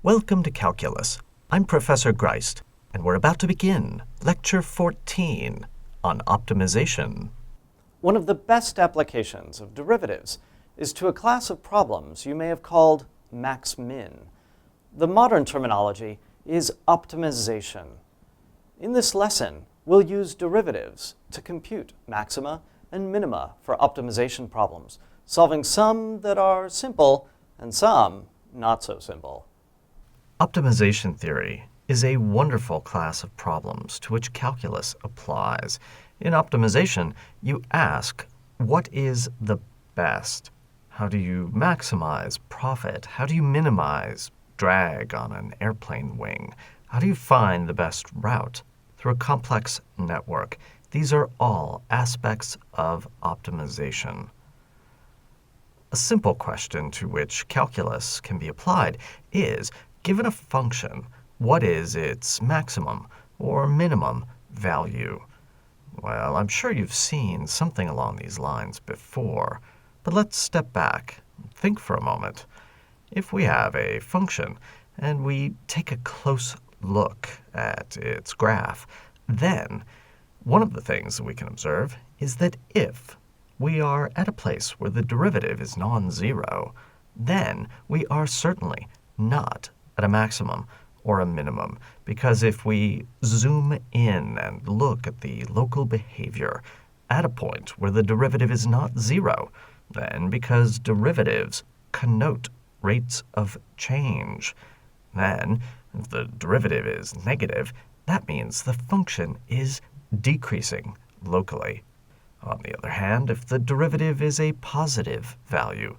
Welcome to Calculus. I'm Professor Greist, and we're about to begin Lecture 14 on optimization. One of the best applications of derivatives is to a class of problems you may have called max-min. The modern terminology is optimization. In this lesson, we'll use derivatives to compute maxima and minima for optimization problems, solving some that are simple and some not so simple. Optimization theory is a wonderful class of problems to which calculus applies. In optimization, you ask, what is the best? How do you maximize profit? How do you minimize drag on an airplane wing? How do you find the best route through a complex network? These are all aspects of optimization. A simple question to which calculus can be applied is, given a function, what is its maximum or minimum value? Well, I'm sure you've seen something along these lines before, but let's step back and think for a moment. If we have a function and we take a close look at its graph, then one of the things that we can observe is that if we are at a place where the derivative is non-zero, then we are certainly not at a maximum or a minimum, because if we zoom in and look at the local behavior at a point where the derivative is not zero, then because derivatives connote rates of change, then if the derivative is negative, that means the function is decreasing locally. On the other hand, if the derivative is a positive value,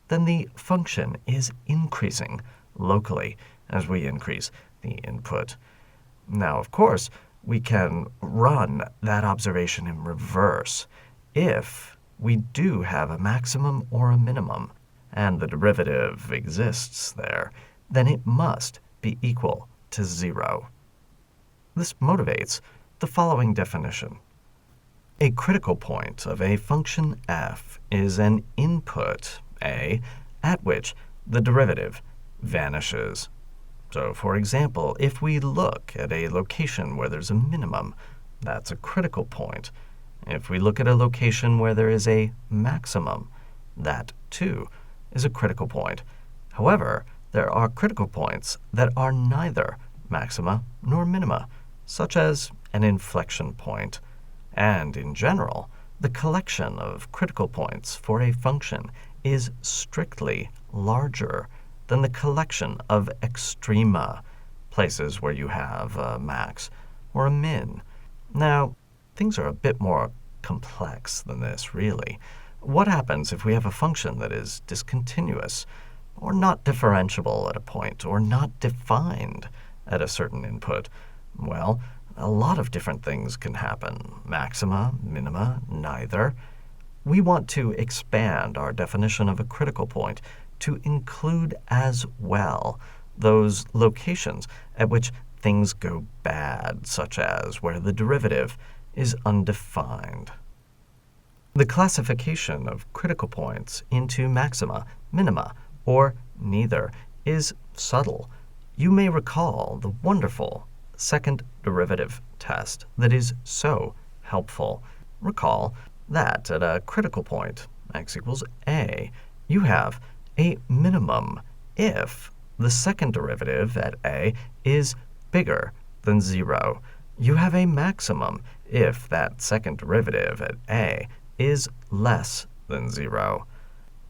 then the function is increasing locally as we increase the input. Now, of course, we can run that observation in reverse. If we do have a maximum or a minimum, and the derivative exists there, then it must be equal to zero. This motivates the following definition. A critical point of a function f is an input, a, at which the derivative vanishes. So, for example, if we look at a location where there's a minimum, that's a critical point. If we look at a location where there is a maximum, that, too, is a critical point. However, there are critical points that are neither maxima nor minima, such as an inflection point. And in general, the collection of critical points for a function is strictly larger than the collection of extrema, places where you have a max or a min. Now, things are a bit more complex than this, really. What happens if we have a function that is discontinuous, or not differentiable at a point, or not defined at a certain input? Well, a lot of different things can happen. Maxima, minima, neither. We want to expand our definition of a critical point to include as well those locations at which things go bad, such as where the derivative is undefined. The classification of critical points into maxima, minima, or neither is subtle. You may recall the wonderful second derivative test that is so helpful. Recall that at a critical point, x equals a, you have a minimum if the second derivative at a is bigger than zero. You have a maximum if that second derivative at a is less than zero.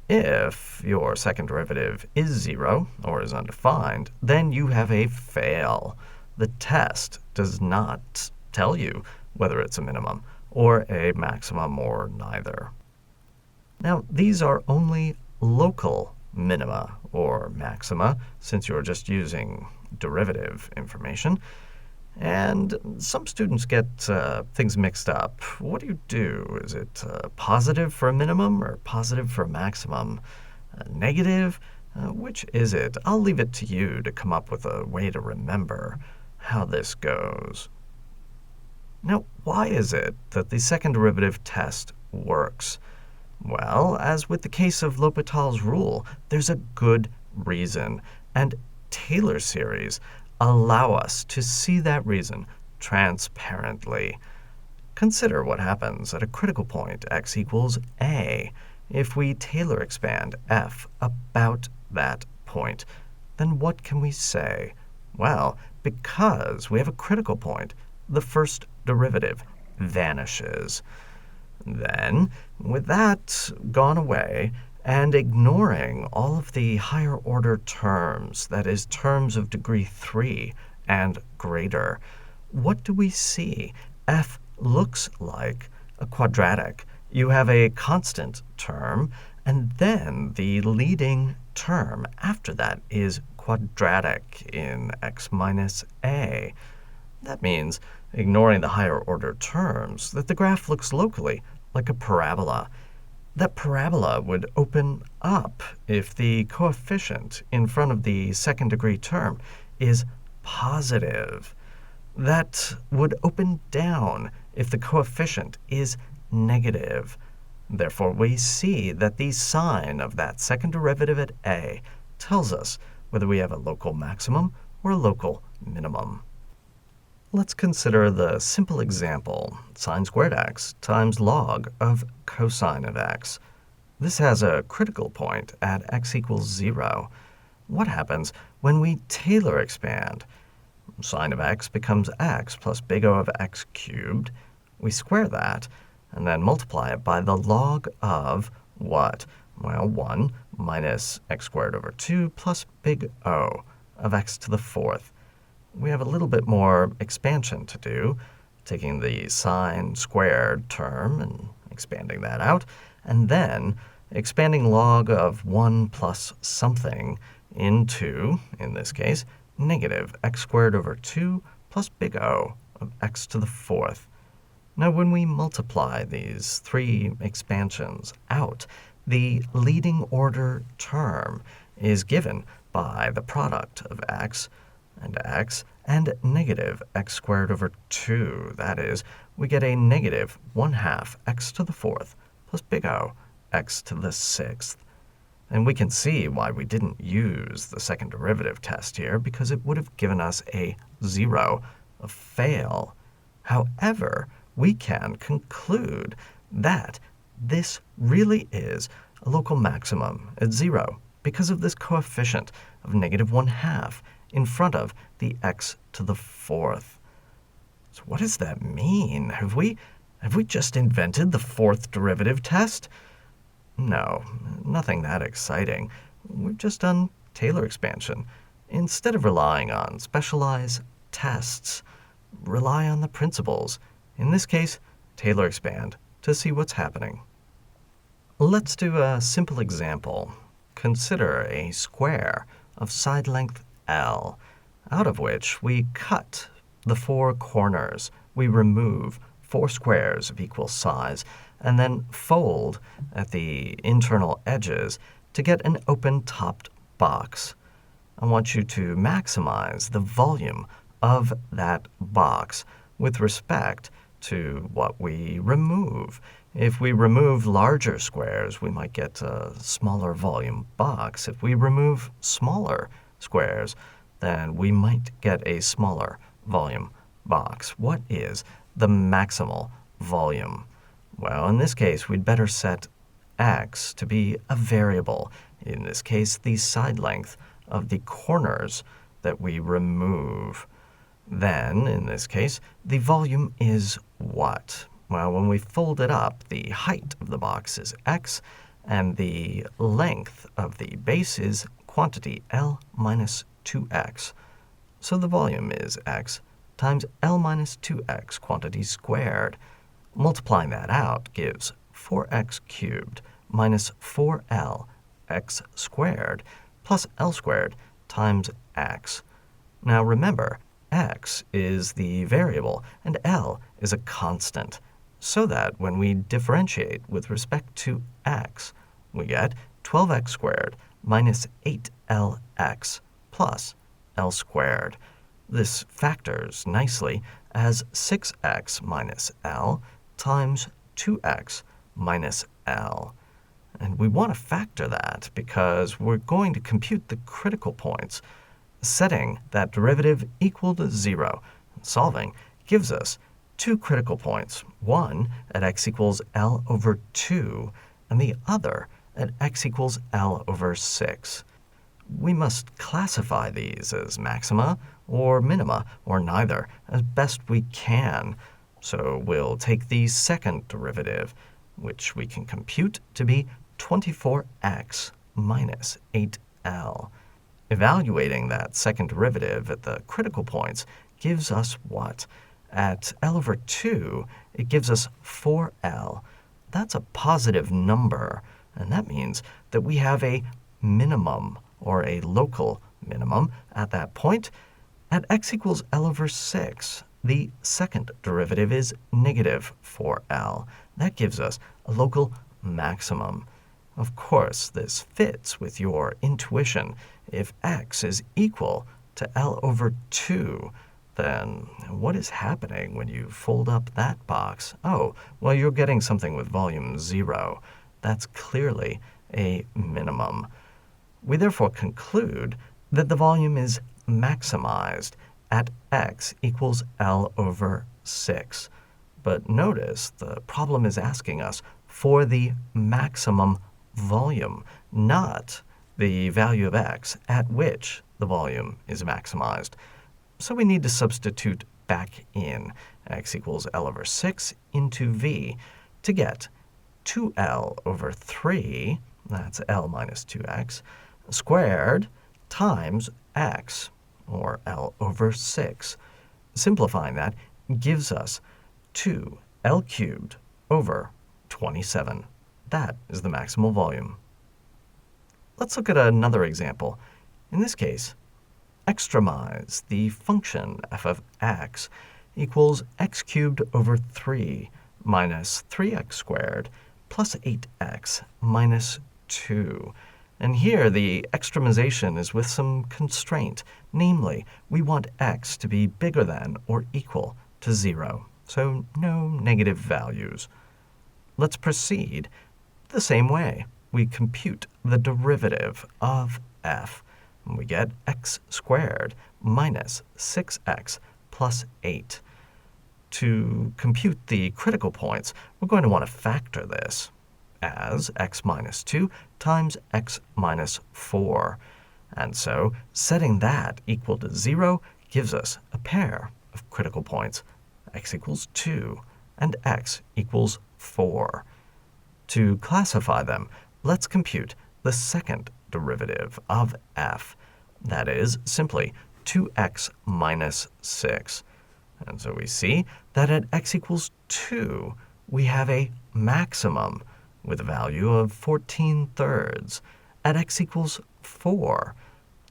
If your second derivative is zero or is undefined, then you have a fail. The test does not tell you whether it's a minimum or a maximum or neither. Now, these are only local minima or maxima, since you're just using derivative information. And some students get things mixed up. What do you do? Is it positive for a minimum or positive for a maximum? Negative? Which is it? I'll leave it to you to come up with a way to remember how this goes. Now, why is it that the second derivative test works? Well, as with the case of L'Hopital's rule, there's a good reason. And Taylor series allow us to see that reason transparently. Consider what happens at a critical point x equals a. If we Taylor expand f about that point, then what can we say? Well, because we have a critical point, the first derivative vanishes. Then, with that gone away, and ignoring all of the higher order terms, that is, terms of degree 3 and greater, what do we see? F looks like a quadratic. You have a constant term, and then the leading term after that is quadratic in x minus a. That means, ignoring the higher order terms, that the graph looks locally like a parabola. That parabola would open up if the coefficient in front of the second degree term is positive. That would open down if the coefficient is negative. Therefore, we see that the sign of that second derivative at a tells us whether we have a local maximum or a local minimum. Let's consider the simple example, sine squared x times log of cosine of x. This has a critical point at x equals 0. What happens when we Taylor expand? Sine of x becomes x plus big O of x cubed. We square that and then multiply it by the log of what? Well, 1 minus x squared over 2 plus big O of x to the fourth. We have a little bit more expansion to do, taking the sine squared term and expanding that out, and then expanding log of 1 plus something into, in this case, negative x squared over 2 plus big O of x to the fourth. Now, when we multiply these three expansions out, the leading order term is given by the product of x and negative x squared over 2. That is, we get a negative 1/2 x to the fourth plus big O x to the sixth. And we can see why we didn't use the second derivative test here, because it would have given us a 0, a fail. However, we can conclude that this really is a local maximum at 0 because of this coefficient of negative 1/2 in front of the x to the fourth. So what does that mean? Have we just invented the fourth derivative test? No, nothing that exciting. We've just done Taylor expansion. Instead of relying on specialized tests, rely on the principles. In this case, Taylor expand to see what's happening. Let's do a simple example. Consider a square of side length L, out of which we cut the four corners. We remove 4 squares of equal size and then fold at the internal edges to get an open-topped box. I want you to maximize the volume of that box with respect to what we remove. If we remove larger squares, we might get a smaller volume box. If we remove smaller squares, then we might get a smaller volume box. What is the maximal volume? Well, in this case, we'd better set x to be a variable. In this case, the side length of the corners that we remove. Then, in this case, the volume is what? Well, when we fold it up, the height of the box is x, and the length of the base is quantity L minus 2x. So the volume is x times L minus 2x quantity squared. Multiplying that out gives 4x cubed minus 4L x squared plus L squared times x. Now remember, x is the variable and L is a constant, so that when we differentiate with respect to x, we get 12x squared minus 8lx plus L squared. This factors nicely as 6x minus L times 2x minus L. And we want to factor that because we're going to compute the critical points. setting that derivative equal to 0. Solving gives us two critical points, one at x equals L over 2, and the other at x equals L over 6. We must classify these as maxima or minima, or neither, as best we can. So we'll take the second derivative, which we can compute to be 24x minus 8L. Evaluating that second derivative at the critical points gives us what? At L over 2, it gives us 4L. That's a positive number, and that means that we have a minimum, or a local minimum, at that point. At x equals L over 6, the second derivative is negative 4L. That gives us a local maximum. Of course, this fits with your intuition. If x is equal to L over 2, then what is happening when you fold up that box? Oh, well, you're getting something with volume 0. That's clearly a minimum. We therefore conclude that the volume is maximized at x equals L over 6. But notice the problem is asking us for the maximum volume, not the value of x at which the volume is maximized. So we need to substitute back in x equals L over 6 into v to get 2L over 3, that's L minus 2x, squared times x, or L over 6. Simplifying that gives us 2L cubed over 27. That is the maximal volume. Let's look at another example. In this case, extremize the function f of x equals x cubed over 3 minus 3x squared plus 8x minus 2. And here the extremization is with some constraint. Namely, we want x to be bigger than or equal to 0. So no negative values. Let's proceed the same way. We compute the derivative of f. And we get x squared minus 6x plus 8. To compute the critical points, we're going to want to factor this as x minus 2 times x minus 4. And so setting that equal to 0 gives us a pair of critical points, x equals 2 and x equals 4. To classify them, let's compute the second derivative of f. That is simply 2x minus 6. And so we see that at x equals 2, we have a maximum with a value of 14/3. At x equals 4,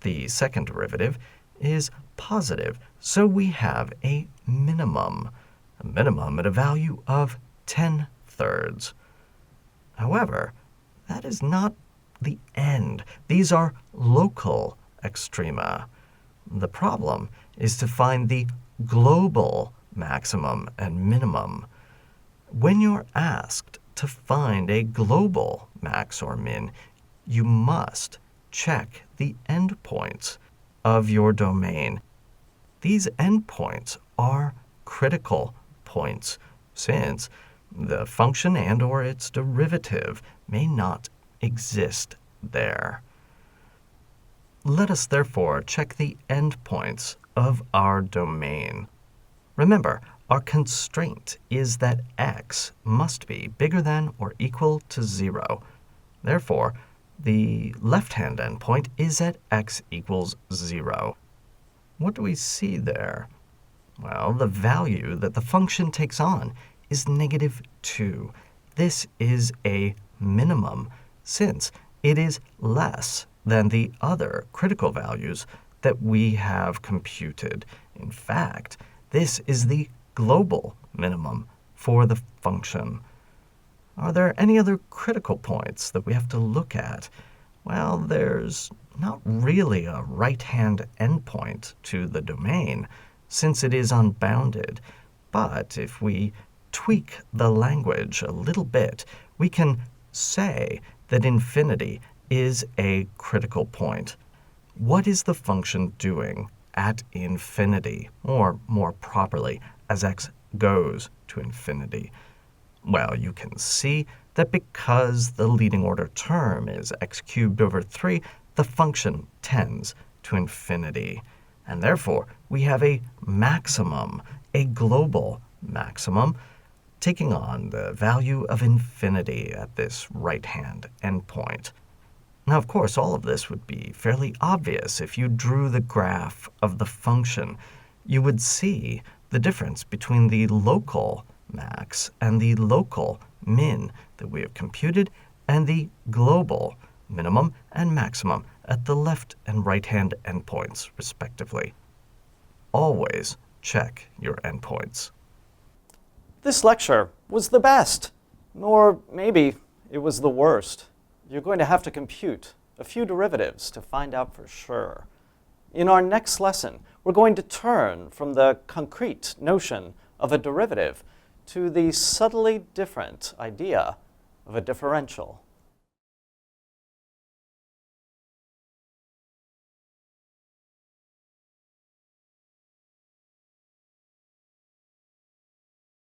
the second derivative is positive, so we have a minimum at a value of 10/3. However, that is not the end. These are local extrema. The problem is to find the global maximum and minimum. When you're asked to find a global max or min, you must check the endpoints of your domain. These endpoints are critical points, since the function and or its derivative may not exist there. Let us therefore check the endpoints of our domain. Remember, our constraint is that x must be bigger than or equal to 0. Therefore, the left-hand endpoint is at x equals 0. What do we see there? Well, the value that the function takes on is negative 2. This is a minimum, since it is less than the other critical values that we have computed. In fact, this is the global minimum for the function. Are there any other critical points that we have to look at? Well, there's not really a right-hand endpoint to the domain, since it is unbounded. But if we tweak the language a little bit, we can say that infinity is a critical point. What is the function doing at infinity, or more properly, as x goes to infinity? Well, you can see that because the leading order term is x cubed over 3, the function tends to infinity. And therefore, we have a maximum, a global maximum, taking on the value of infinity at this right-hand endpoint. Now, of course, all of this would be fairly obvious if you drew the graph of the function. You would see the difference between the local max and the local min that we have computed, and the global minimum and maximum at the left and right-hand endpoints, respectively. Always check your endpoints. This lecture was the best, or maybe it was the worst. You're going to have to compute a few derivatives to find out for sure. In our next lesson, we're going to turn from the concrete notion of a derivative to the subtly different idea of a differential.